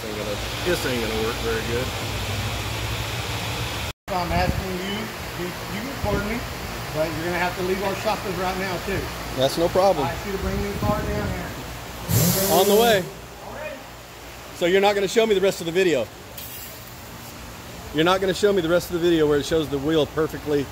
this ain't gonna work very good. I'm asking you can record me, but you're gonna have to leave our shop right now too. That's no problem. I ask you to bring your car down here. On the way. So you're not gonna show me the rest of the video. You're not gonna show me the rest of the video where it shows the wheel perfectly.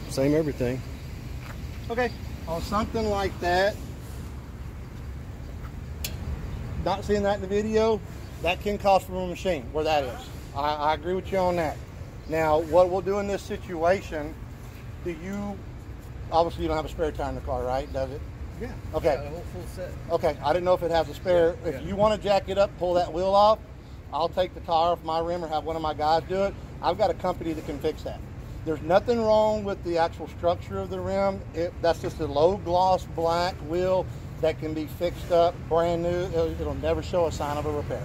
Same everything. Okay, on something like that, not seeing that in the video, that can cost from a machine, where that is. I agree with you on that. Now, what we'll do in this situation, obviously you don't have a spare tire in the car, right? Does it? Yeah. Okay. A whole full set. Okay, I didn't know if it has a spare. Yeah, if you want to jack it up, pull that wheel off, I'll take the tire off my rim or have one of my guys do it. I've got a company that can fix that. There's nothing wrong with the actual structure of the rim. That's just a low gloss black wheel that can be fixed up brand new. It'll never show a sign of a repair.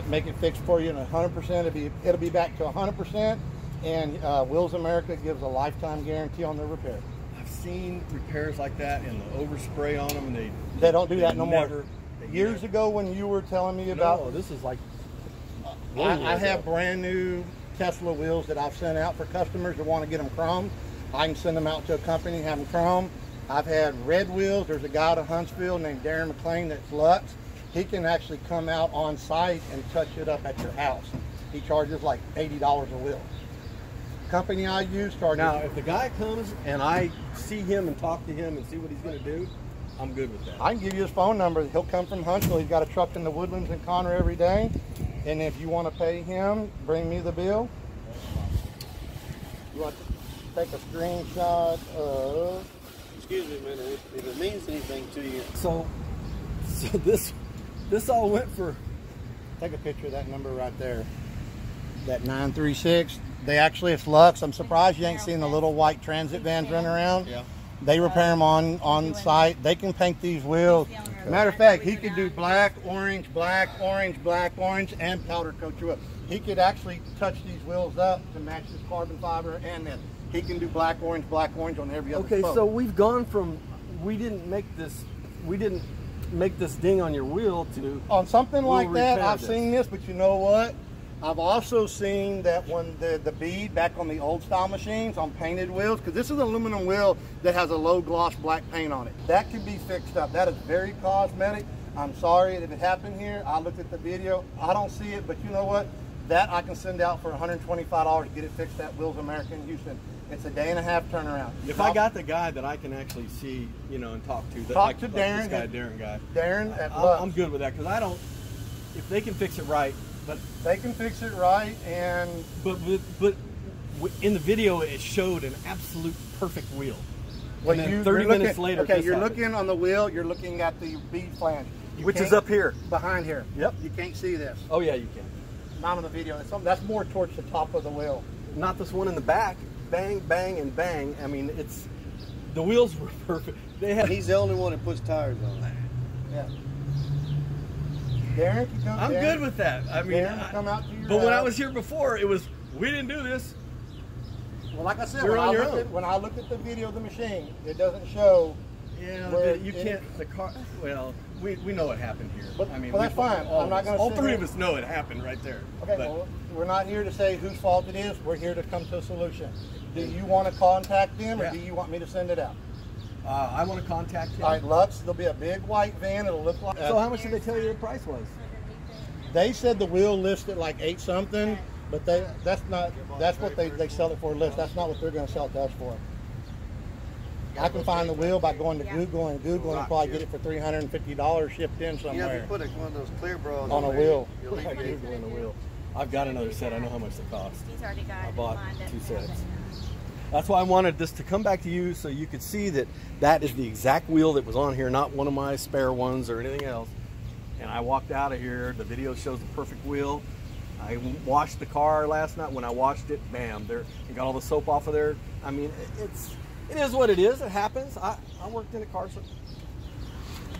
Make it fixed for you in 100%. It'll be back to 100%. And Wheels America gives a lifetime guarantee on their repair. I've seen repairs like that and the overspray on them, and they don't do that no more. Years ago, when you were telling me about, no, this is like, I have brand new Tesla wheels that I've sent out for customers that want to get them chromed. I can send them out to a company and have them chromed. I've had red wheels. There's a guy out of Huntsville named Darren McLean that's Lux. He can actually come out on site and touch it up at your house. He charges like $80 a wheel. Company I use charges. Now, if the guy comes and I see him and talk to him and see what he's going to do, I'm good with that. I can give you his phone number. He'll come from Huntsville. He's got a truck in the Woodlands in Conner every day. And if you want to pay him, bring me the bill. You want to take a screenshot of... Excuse me a minute, if it means anything to you. So this all went for... Take a picture of that number right there. That 936. They actually, it's Lux. I'm surprised you ain't seen the little white transit vans running around. Yeah. They repair them on site. They can paint these wheels. Matter of fact, he could do black, orange, black, orange, black, orange, and powder coat your wheel. He could actually touch these wheels up to match this carbon fiber, and then he can do black, orange on every other Okay, spoke. so we've gone from, we didn't make this ding on your wheel to... On something like that, I've this. seen this, but you know what? I've also seen that when the bead back on the old style machines on painted wheels, because this is an aluminum wheel that has a low gloss black paint on it. That can be fixed up. That is very cosmetic. I'm sorry if it happened here. I looked at the video. I don't see it, but you know what? That I can send out for $125 to get it fixed at Wheels America in Houston. It's a day and a half turnaround. If I got the guy that I can actually see, you know, and talk to, talk to Darren. Darren at Lux. I'm good with that, because I don't, if they can fix it right, but they can fix it right, and but in the video it showed an absolute perfect wheel. Well, and then 30 minutes later, okay, you're looking on the wheel. You're looking at the bead flange, which is up here, behind here. Yep. You can't see this. Oh yeah, you can. Not on the video. That's more towards the top of the wheel. Not this one in the back. Bang, bang, and bang. I mean, the wheels were perfect. He's the only one that puts tires on that. Yeah. Darren can come. I'm good with that. I mean, come out to your but when I was here before, it was, we didn't do this. Well, like I said, when I looked at the video of the machine, it doesn't show. Yeah, you can't. The car. Well, we know what happened here. But, I mean, that's fine. I'm not going to. All three of us know it happened right there. Okay. Well, we're not here to say whose fault it is. We're here to come to a solution. Do you want to contact them, or do you want me to send it out? I want to contact him. All right, Lux. There'll be a big white van. It'll look like. So how much did they tell you the price was? They said the wheel listed like 8 something, but that's what they sell it for list. That's not what they're going to sell it to us for. I can find the wheel by going to Google and probably get it for $350 shipped in somewhere. Yeah, if you put one of those clear bras on a wheel. Googling a wheel. I've got another set. I know how much they cost. I bought 2 sets. That's why I wanted this to come back to you so you could see that is the exact wheel that was on here, not one of my spare ones or anything else. And I walked out of here. The video shows the perfect wheel. I washed the car last night. When I washed it, bam, it got all the soap off of there. I mean, it is what it is. It happens. I worked in a car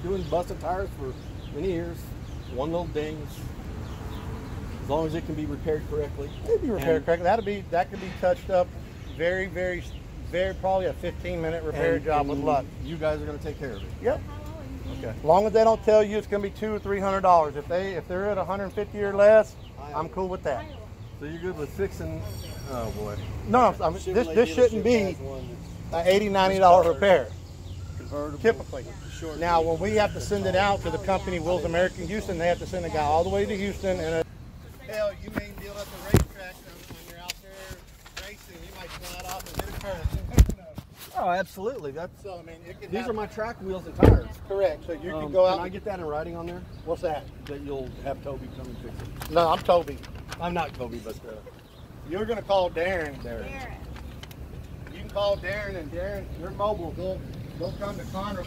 doing busted tires for many years. One little ding. As long as it can be repaired correctly. It'd be repaired correctly. That could be touched up very, probably a 15-minute repair job with luck. You guys are going to take care of it. Yep. Okay. As long as they don't tell you it's going to be $200 or $300. If they're at 150 or less, I'm cool with that. So you're good with fixing? Oh boy. No, this shouldn't be an $80, $90 repair. Typically. Now, when we have to send it out to the company Wheels American Houston, they have to send a guy all the way to Houston. And hell, you may deal at the racetrack when you're out there racing. You might slide off and hit a curve. Oh, absolutely. That's. So, I mean, These are my track wheels and tires. Correct. So you can go out. Can I get that in writing on there? What's that? That you'll have Toby come and fix it. No, I'm Toby. I'm not Toby, but you're going to call Darren. Darren. You can call Darren, and Darren, you're mobile. They'll come to Conroe.